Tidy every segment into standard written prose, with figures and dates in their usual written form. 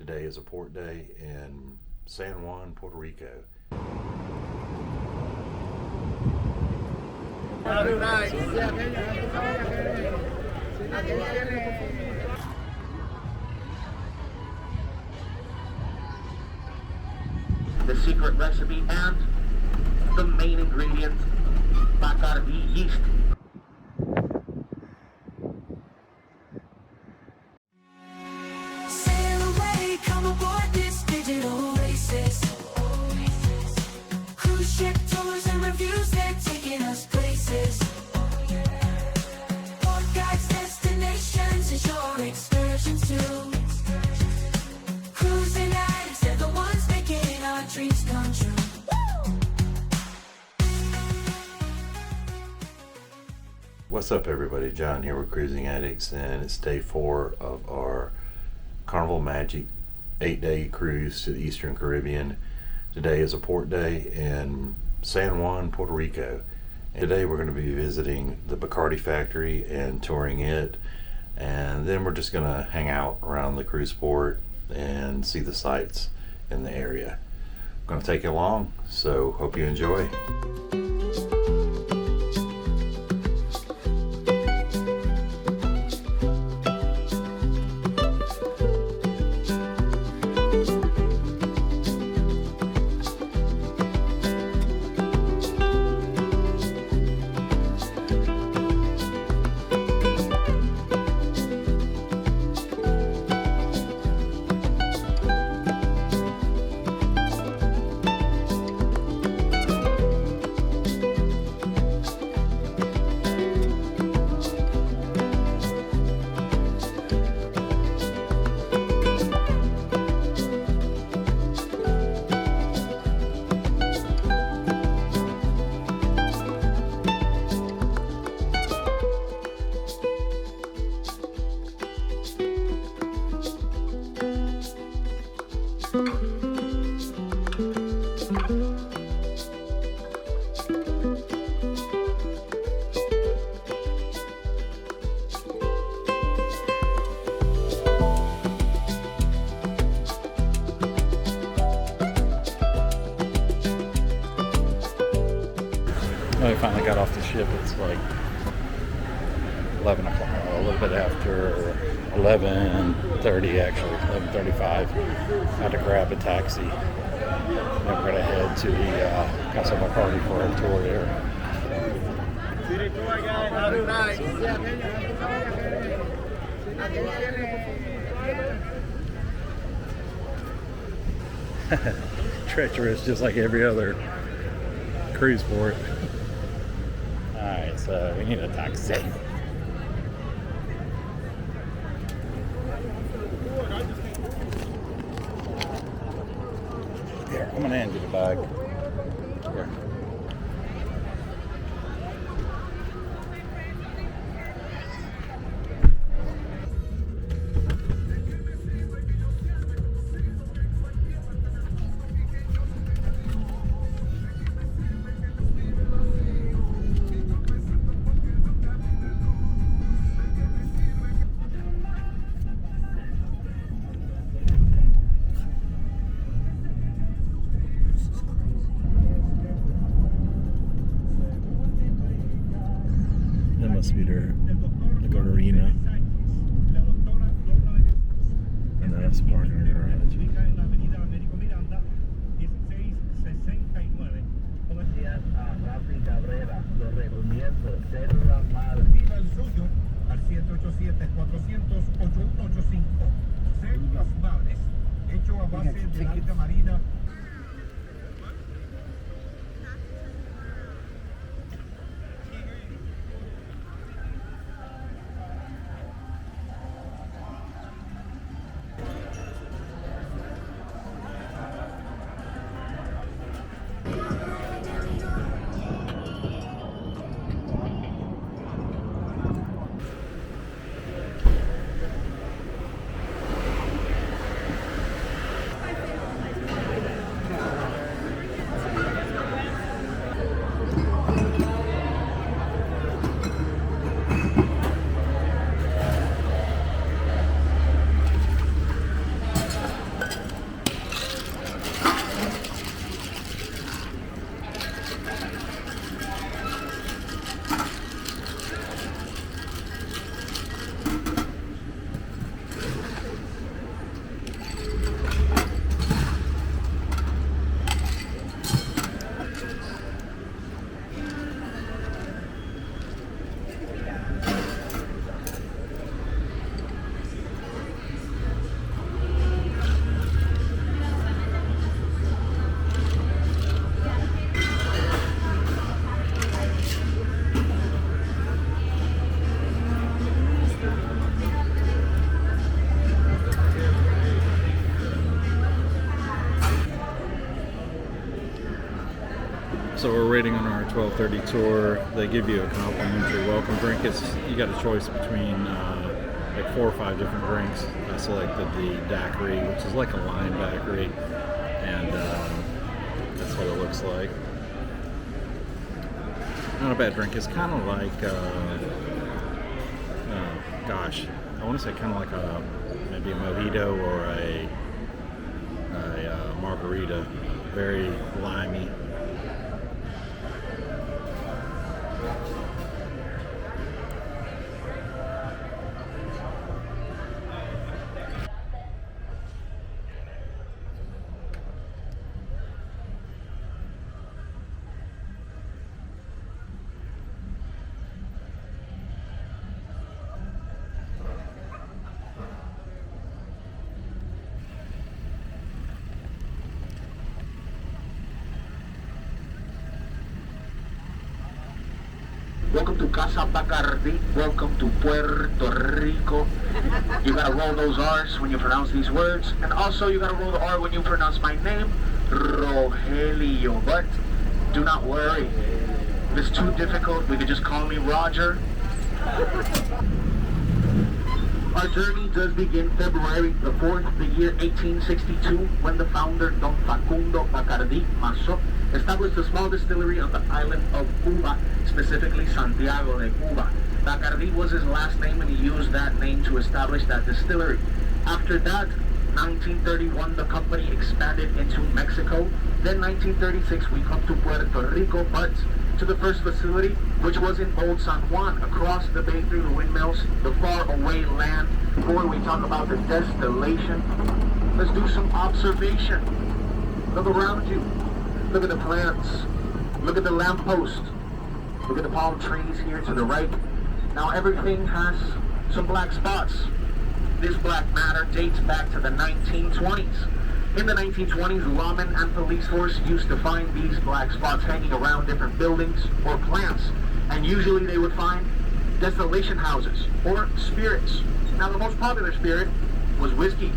Today is a port day in San Juan, Puerto Rico. The secret recipe and the main ingredient, Bacardi yeast. Sail away, come aboard this digital oasis. Cruise ship tours and reviews, they're taking us places. Port guides, destinations, and shore excursions too. Cruising addicts, they're the ones making our dreams come true. What's up, everybody? John here with Cruising Addicts, and it's day 4 of our Carnival Magic 8-day cruise to the Eastern Caribbean. Today is a port day in San Juan, Puerto Rico. And today we're going to be visiting the Bacardi factory and touring it, and then we're just going to hang out around the cruise port and see the sights in the area. I'm going to take you along, so hope you enjoy. I finally got off the ship. It's like 11 o'clock, a little bit after 11:30 actually, 11:35. Had to grab a taxi. Then we're going to head to the Casa Bacardi for a tour there. Treacherous, just like every other cruise port. Alright, so we need a taxi. Here, I'm gonna hand you the bag. Here. Must be their arena, and that's part of the garage. So we're waiting on our 12:30 tour. They give you a complimentary welcome drink. You got a choice between like 4 or 5 different drinks. I selected the daiquiri, which is like a lime daiquiri, and that's what it looks like. Not a bad drink. It's kind of like, gosh, I want to say kind of like maybe a mojito or a margarita. Very limey. Welcome to Casa Bacardi. Welcome to Puerto Rico. You gotta roll those R's when you pronounce these words. And also you gotta roll the R when you pronounce my name, Rogelio. But do not worry. If it's too difficult, we could just call me Roger. Our journey does begin February the 4th, the year 1862, when the founder, Don Facundo Bacardi Maso, established a small distillery on the island of Cuba, specifically Santiago de Cuba. Bacardi was his last name, and he used that name to establish that distillery. After that, 1931, the company expanded into Mexico. Then 1936, we come to Puerto Rico, but to the first facility, which was in Old San Juan, across the bay through the windmills, the far away land. Before we talk about the distillation, let's do some observation. Look around you. Look at the plants. Look at the lamppost. Look at the palm trees here to the right. Now everything has some black spots. This black matter dates back to the 1920s. In the 1920s, lawmen and police force used to find these black spots hanging around different buildings or plants. And usually they would find distillation houses or spirits. Now the most popular spirit was whiskey.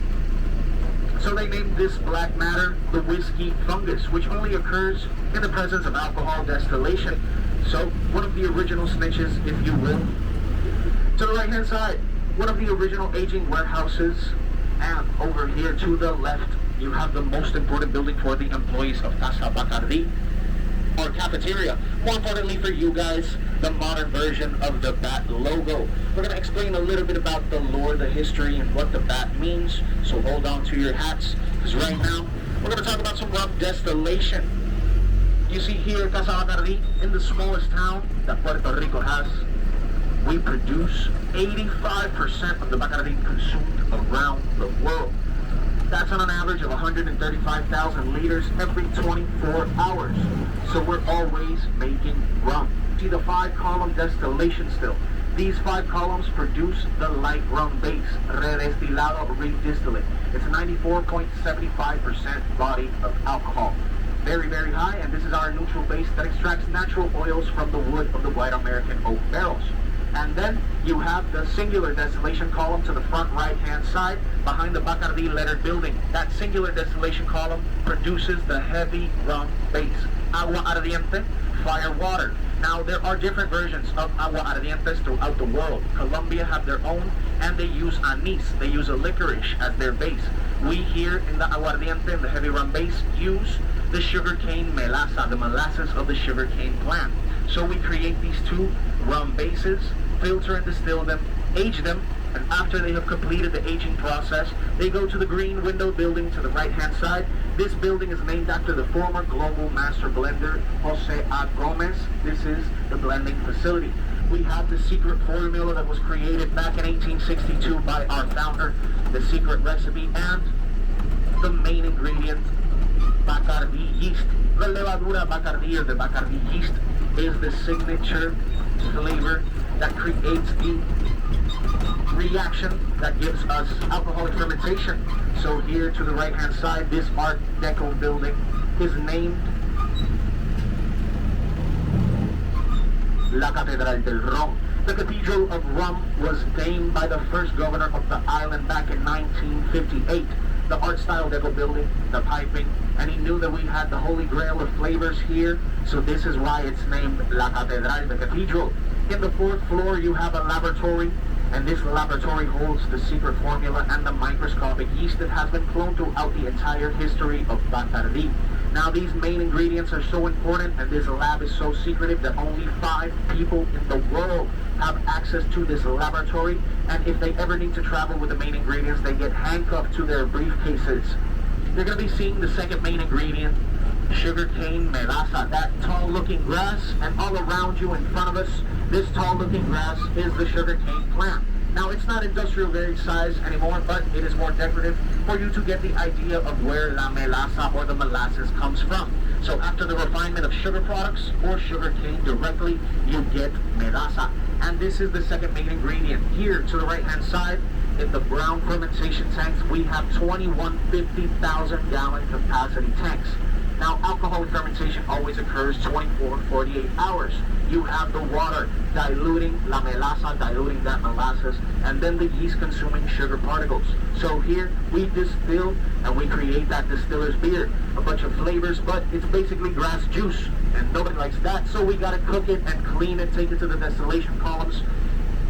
So they named this black matter the whiskey fungus, which only occurs in the presence of alcohol distillation. So one of the original snitches, if you will. To the right hand side, one of the original aging warehouses. And over here to the left, you have the most important building for the employees of Casa Bacardi, our cafeteria. More importantly for you guys, the modern version of the bat logo. We're going to explain a little bit about the lore, the history, and what the bat means. So hold on to your hats, because right now, we're going to talk about some rum distillation. You see here, Casa Bacardi, in the smallest town that Puerto Rico has, we produce 85% of the Bacardi consumed around the world. That's on an average of 135,000 liters every 24 hours. So we're always making rum. See the 5-column distillation still. These 5 columns produce the light rum base, redestilado redistillate. It's 94.75% body of alcohol. Very, very high, and this is our neutral base that extracts natural oils from the wood of the white American oak barrels. And then you have the singular distillation column to the front right-hand side behind the Bacardi lettered building. That singular distillation column produces the heavy rum base. Agua ardiente, fire water. Now, there are different versions of agua ardientes throughout the world. Colombia have their own, and they use anise. They use a licorice as their base. We here in the aguardiente, in the heavy rum base, use the sugarcane melaza, the molasses of the sugarcane plant. So we create these 2 rum bases, filter and distill them, age them, and after they have completed the aging process, they go to the green window building to the right-hand side. This building is named after the former global master blender, Jose A. Gomez. This is the blending facility. We have the secret formula that was created back in 1862 by our founder, the secret recipe, and the main ingredient, Bacardi yeast. The levadura Bacardi, or the Bacardi yeast, is the signature flavor that creates the reaction that gives us alcoholic fermentation. So here to the right hand side, this Art Deco building is named La Catedral del Ron. The Cathedral of Rum was named by the first governor of the island back in 1958. the art style deco building, the piping, and he knew that we had the holy grail of flavors here, so this is why it's named La Catedral, the cathedral. In the 4th floor, you have a laboratory, and this laboratory holds the secret formula and the microscopic yeast that has been cloned throughout the entire history of Bacardi. Now, these main ingredients are so important, and this lab is so secretive that only 5 people in the world have access to this laboratory, and if they ever need to travel with the main ingredients, they get handcuffed to their briefcases. You're going to be seeing the second main ingredient, sugarcane melaza, that tall-looking grass, and all around you in front of us, this tall-looking grass is the sugarcane plant. Now, it's not industrial grade size anymore, but it is more decorative for you to get the idea of where la melaza or the molasses comes from. So after the refinement of sugar products or sugarcane directly, you get melaza. And this is the second main ingredient. Here to the right-hand side, in the brown fermentation tanks, we have 21 50,000 gallon capacity tanks. Now, alcoholic fermentation always occurs 24, 48 hours. You have the water diluting la melaza, diluting that molasses, and then the yeast consuming sugar particles. So here we distill and we create that distiller's beer. A bunch of flavors, but it's basically grass juice, and nobody likes that. So we gotta cook it and clean it, take it to the distillation columns,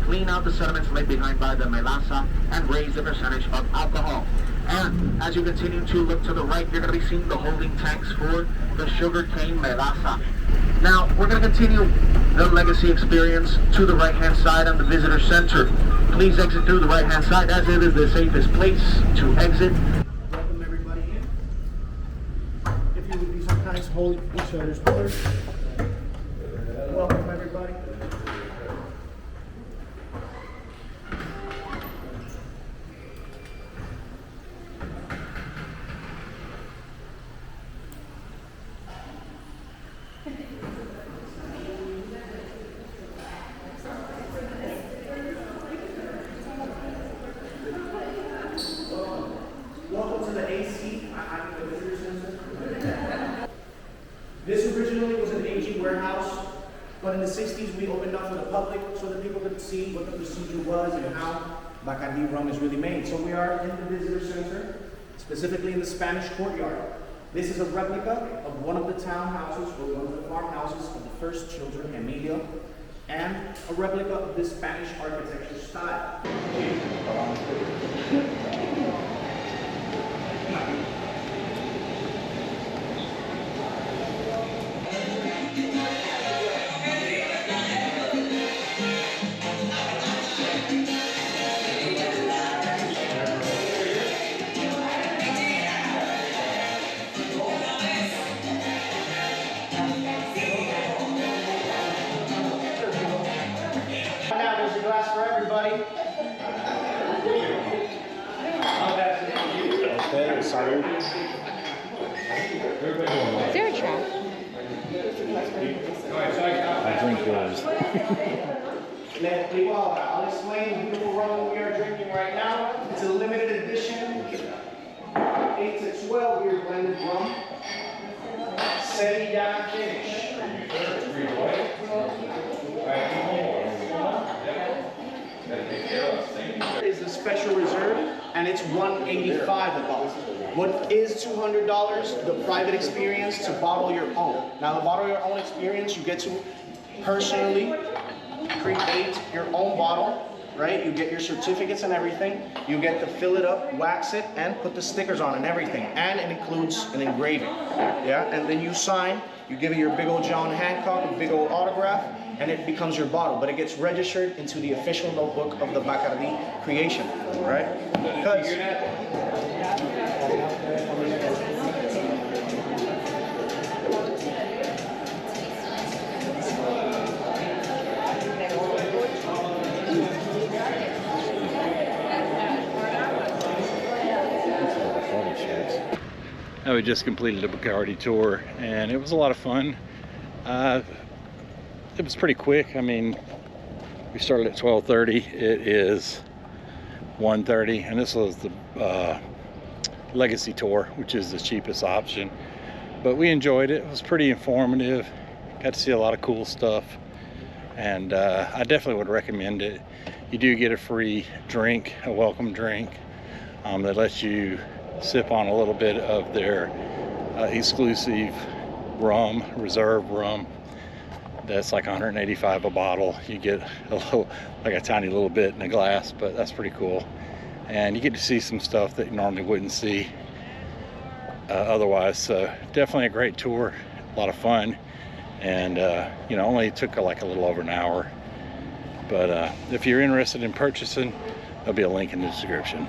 clean out the sediments left behind by the melaza, and raise the percentage of alcohol. And as you continue to look to the right, you're going to be seeing the holding tanks for the sugarcane melaza. Now, we're going to continue the legacy experience to the right-hand side on the visitor center. Please exit through the right-hand side, as it is the safest place to exit. Welcome everybody in. If you would be so kind to hold each other's doors. Welcome everybody. Welcome to the AC. I'm the visitor center. This originally was an aging warehouse, but in the 60s we opened up for the public so that people could see what the procedure was and how Bacardi rum is really made. So we are in the visitor center, specifically in the Spanish courtyard. This is a replica of one of the townhouses or one of the farmhouses of the first children, Emilio, and a replica of this Spanish architecture style. Now there's a glass for everybody. Okay, salud. Is there a trap? I drink yours. I'll explain the beautiful rum we are drinking right now. It's a limited edition 8 to 12 year blended rum. Semi-down finish. Is the special reserve, and it's $185 a bottle. What is $200? The private experience to bottle your own. Now, the bottle your own experience, you get to personally create your own bottle, right? You get your certificates and everything. You get to fill it up, wax it, and put the stickers on and everything. And it includes an engraving, yeah? And then you sign, you give it your big old John Hancock, a big old autograph, and it becomes your bottle. But it gets registered into the official notebook of the Bacardi creation, right? Because Now, we just completed a Bacardi tour and it was a lot of fun. It was pretty quick. I mean, we started at 12:30. It is 1:30, and this was the legacy tour, which is the cheapest option. But we enjoyed it. It was pretty informative. Got to see a lot of cool stuff, and I definitely would recommend it. You do get a free drink, a welcome drink, that lets you sip on a little bit of their exclusive rum, reserve rum. That's like 185 a bottle. You get a little, like a tiny little bit in a glass, but that's pretty cool. And you get to see some stuff that you normally wouldn't see otherwise. So definitely a great tour, a lot of fun, and you know, only took like a little over an hour. But if you're interested in purchasing, there'll be a link in the description.